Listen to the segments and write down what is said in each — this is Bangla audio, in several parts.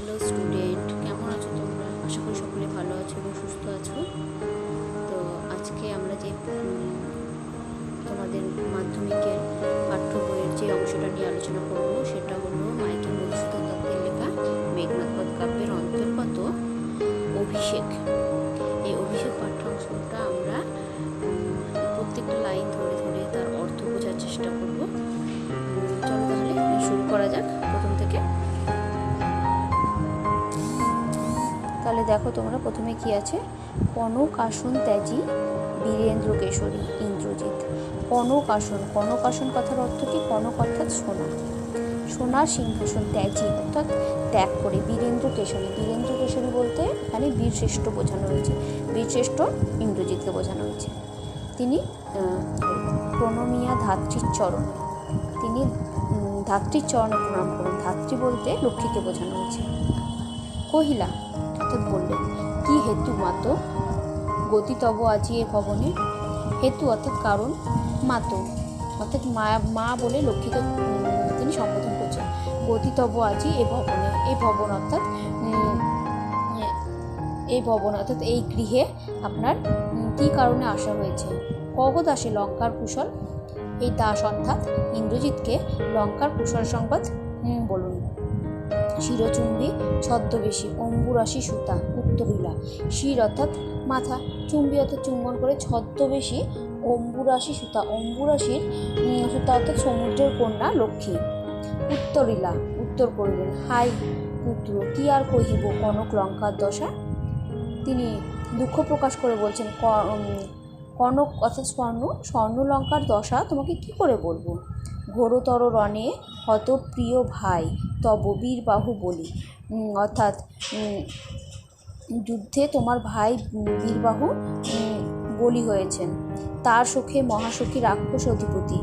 হ্যালো স্টুডেন্ট, কেমন আছো তোমরা? আশা করি সকলে ভালো আছো এবং সুস্থ আছো। তো আজকে আমরা যে তোমাদের মাধ্যমিকের পাঠ্য বইয়ের যে অংশটা নিয়ে আলোচনা করব সেটা হলো মাইকেল মধুসূদন দত্তের লেখা মেঘনাদবধ কাব্যের অন্তর্গত অভিষেক। এই অভিষেক পাঠ্যাংশটা আমরা প্রত্যেকটা লাইন ধরে ধরে তার অর্থ বোঝার চেষ্টা করব। চলো তাহলে শুরু করা যাক প্রথম থেকে। তাহলে দেখো তোমরা, প্রথমে কি আছে? কনক আসন ত্যাজি বীরেন্দ্র কেশরী ইন্দ্রজিৎ। কনক আসন, কনক আসন কথার অর্থ কি? কনক অর্থাৎ সোনা, সোনার সিংহাসন ত্যাজি অর্থাৎ ত্যাগ করে। বীরেন্দ্র কেশরী, বীরেন্দ্র কেশরী বলতে এখানে বীরশ্রেষ্ঠ বোঝানো হয়েছে, বীরশ্রেষ্ঠ ইন্দ্রজিৎকে বোঝানো হয়েছে। তিনি প্রণমিয়া ধাত্রীর চরণে, তিনি ধাত্রীর চরণে প্রণাম করেন। ধাত্রী বলতে লক্ষ্মীকে বোঝানো হয়েছে। কহিলা অর্থাৎ বললেন, কি হেতু মাত গতি তব আজি এ ভবনে। হেতু অর্থাৎ কারণ, মাত অর্থাৎ মা বলে লক্ষ্মীকে তিনি সম্বোধন করছেন। গতি তব আজি এ ভবনে, এই ভবন অর্থাৎ এই গৃহে আপনার কি কারণে আসা হয়েছে। কগদ আসে লঙ্কার কুশল, এই দাস অর্থাৎ ইন্দ্রজিৎকে লঙ্কার কুশল সংবাদ বলুন। শিরচুম্বী ছদ্মবেশী অম্বুরাশি সুতা উত্তরীলা। শির অর্থাৎ মাথা, চুম্বী অর্থাৎ চুম্বন করে, ছদ্মবেশী অম্বুরাশি সুতা, অম্বুরাশির সুতা অর্থাৎ সমুদ্রের কন্যা লক্ষ্মী। উত্তরীলা উত্তর করিলেন, হাই পুত্র কি আর কহিব কনক লঙ্কার দশা। তিনি দুঃখ প্রকাশ করে বলছেন, কনক অর্থাৎ স্বর্ণলঙ্কার দশা তোমাকে কি করে বলবো। ঘোরতর রণে হত প্রিয় ভাই তব বীরবাহু বলি, অর্থাৎ যুদ্ধে তোমার ভাই বীরবাহু বলি হয়েছেন। তার শোকে মহাশোকী রাক্ষস অধিপতি,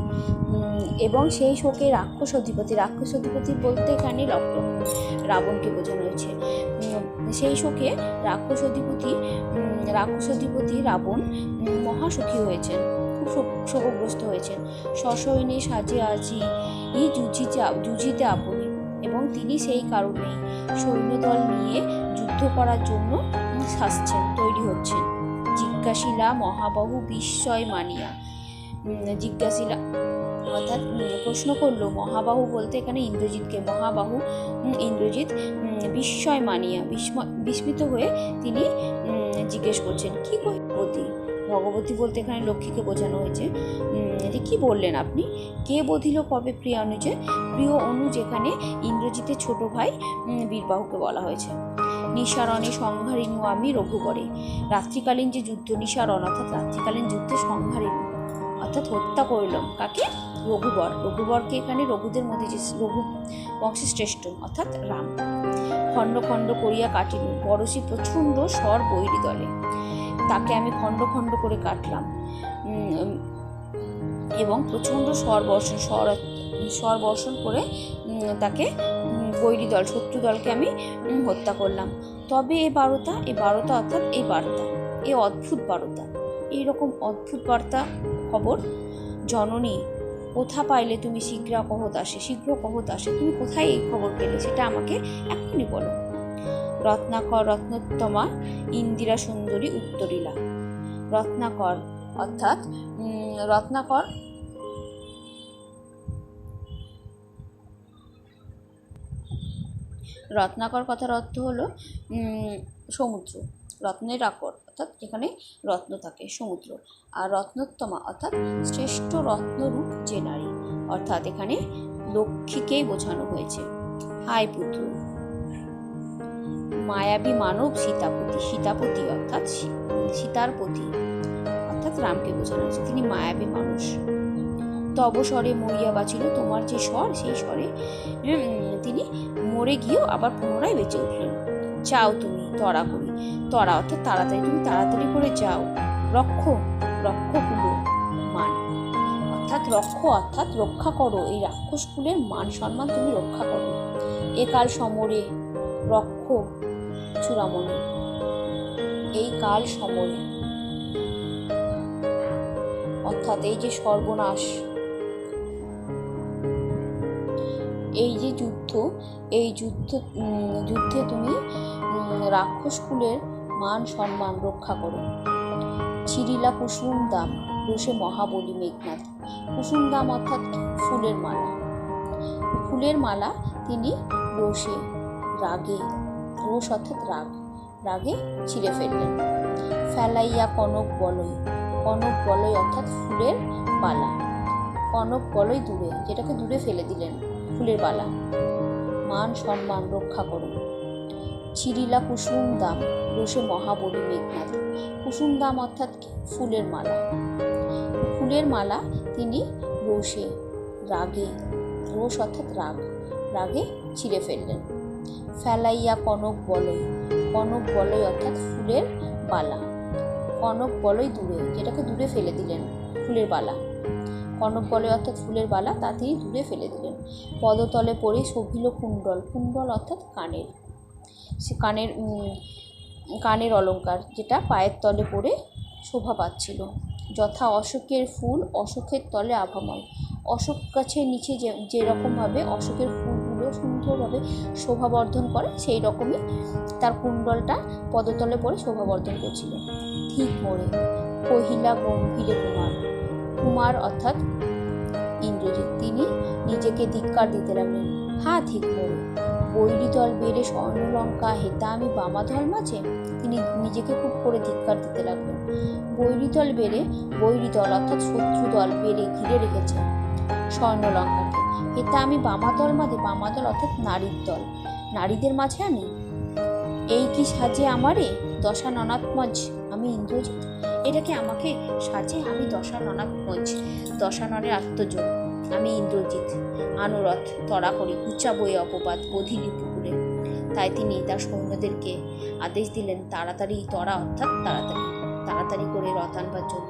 এবং সেই শোকে রাক্ষস অধিপতি বলতে এখানে রাবণকে বোঝানো হয়েছে। সেই শোকে রাক্ষস অধিপতি রাবণ মহাসুখী হয়েছেন, খুব শোকগ্রস্ত হয়েছেন। সসৈন্যে সাজে আজি যুঝিতে আপনি, এবং তিনি সেই কারণেই সৈন্যদল নিয়ে যুদ্ধ করার জন্য সাজছেন, তৈরি হচ্ছেন। জিজ্ঞাসিলা মহাবাহু বিস্ময় মানিয়া, জিজ্ঞাসিলা অর্থাৎ প্রশ্ন করলো, মহাবাহু বলতে এখানে ইন্দ্রজিৎকে, মহাবাহু ইন্দ্রজিৎ বিস্ময় মানিয়া বিস্মিত হয়ে তিনি জিজ্ঞেস করছেন, কি ভগবতী। ভগবতী বলতে এখানে লক্ষ্মীকে বোঝানো হয়েছে। যে কি বললেন আপনি? কে বধিল কবে প্রিয় অনুজে। প্রিয় অনুজ এখানে ইন্দ্রজিতের ছোট ভাই বীরবাহুকে বলা হয়েছে। নিঃসারণে সংহারিণু আমি রঘুবরে, রাত্রিকালীন যে যুদ্ধ, নিঃসারণ অর্থাৎ রাত্রিকালীন যুদ্ধে, সংহারিণু অর্থাৎ হত্যা করলাম কাকে? রঘুবরকে এখানে রঘুদের মধ্যে যে রঘু বংশের শ্রেষ্ঠ অর্থাৎ রাম। খণ্ড খণ্ড করিয়া কাটিল বরশি প্রচণ্ড স্বর বৈরী দলে, তাকে আমি খণ্ড খণ্ড করে কাটলাম এবং প্রচণ্ড স্বর বর্ষণ করে তাকে বৈরী দল, শত্রু দলকে আমি হত্যা করলাম। তবে এই বারতা অর্থাৎ এই বার্তা, এই অদ্ভুত বার্তা, এইরকম অদ্ভুত বার্তা খবর জননী কোথা পাইলে তুমি? শীঘ্র কহত আসে, তুমি কোথায় এই খবর পেলে সেটা আমাকে এক্ষুনি বলো। রত্নাকর রত্নোত্তমা ইন্দিরা সুন্দরী উত্তরীলা। রত্নাকর অর্থাৎ রত্নাকর কথার অর্থ হলো সমুদ্র। রত্নের আকর অর্থাৎ যেখানে রত্ন থাকে, সমুদ্র। আর রত্নোত্তমা অর্থাৎ শ্রেষ্ঠ রত্নরূপ যে নারী, অর্থাৎ এখানে লক্ষ্মীকেই বোঝানো হয়েছে। হাই পুত্র মায়াবী মানব সীতাপতি অর্থাৎ সীতার পতি, অর্থাৎ রামকে বোঝানো হয়েছে, তিনি মায়াবী মানুষ। তব স্বরে মরিয়া বাঁচিল, তোমার যে স্বর সেই স্বরে তিনি মরে গিয়েও আবার পুনরায় বেঁচে উঠলেন। যাও তুমি তরা অর্থাৎ তাড়াতাড়ি, তুমি তাড়াতাড়ি করে যাও। রক্ষ কুলো মান অর্থাৎ রক্ষা করো, এই রাক্ষস কুলের মান সম্মান তুমি রক্ষা করো। একাল সমরে রক্ষ চূড়ামণি, এই কাল সমরে অর্থাৎ এই যে সর্বনাশ, এই যে যুদ্ধ, কিন্তু এই যুদ্ধে তুমি রাক্ষস কুলের মান সম্মান রক্ষা করো। ছিরিলা কুসুম দাম রোষে মহাবলী মেঘনাদ। কুসুম দাম অর্থাৎ ফুলের মালা। ফুলের মালা তিনি রোষে, রাগে, রোষ অর্থাৎ রাগে ছিঁড়ে ফেললেন। ফেলাইয়া কনক বলয়, কনক বলয় অর্থাৎ ফুলের বালা। কনক বলয় দূরে, যেটাকে দূরে ফেলে দিলেন, ফুলের বালা। মান সম্মান রক্ষা করো। ছিরিলা কুসুম দাম রোষে মহাবলী মেঘনাদ। কুসুম দাম অর্থাৎ ফুলের মালা। ফুলের মালা তিনি রোষে, রাগে, রোষ অর্থাৎ রাগে ছিঁড়ে ফেললেন। ফেলাইয়া কনক বলয়, কনক বলয় অর্থাৎ ফুলের বালা। কনক বলয় দূরে, যেটাকে দূরে ফেলে দিলেন, ফুলের বালা। কনক বলয় অর্থাৎ ফুলের বালা, তা তিনি দূরে ফেলে দিলেন। পদতলে পড়ে শোভিল কুণ্ডল। কুণ্ডল অর্থাৎ সে কানের অলঙ্কার, যেটা পায়ের তলে পড়ে শোভা পাচ্ছিল। যথা অশোকের ফুল অশোকের তলে আভাময়। অশোক গাছের নিচে যেরকমভাবে অশোকের ফুলগুলো সুন্দরভাবে শোভাবর্ধন করে, সেই রকমই তার কুণ্ডলটা পদতলে পড়ে শোভাবর্ধন করছিল। ঠিক মোড়ে কহিলা গম্ভীরে কুমার অর্থাৎ ইন্দ্রজিৎ, তিনি নিজেকে ধিক্কার দিতে লাগলেন। হা ঠিক মোড়ে বৈরী দল বেড়ে স্বর্ণলঙ্কা হেতা আমি বামাদল মাঝে। তিনি নিজেকে খুব করে ধিক্কার দিতে লাগলেন। বৈরী দল অর্থাৎ শত্রু দল বেড়ে ঘিরে রেখেছে স্বর্ণলঙ্কাকে। হেতা আমি বামাদল মাঝে, বামাদল অর্থাৎ নারীর দল, নারীদের মাঝে আমি। এই কি সাজে আমারে দশাননাত্মজ, আমি ইন্দ্রজিৎ। এটাকে আমাকে সাজে, আমি দশাননাত্মজ, দশাননের আত্মযোগ, আমি ইন্দ্রজিৎ। আনুরথ তরা করি উচ্চা বয়ে অপবাদ বধিনী পুকুরে। তাই তিনি তার সৈন্যদেরকে আদেশ দিলেন তাড়াতাড়ি তরা অর্থাৎ তাড়াতাড়ি করে রথ আনবার জন্য।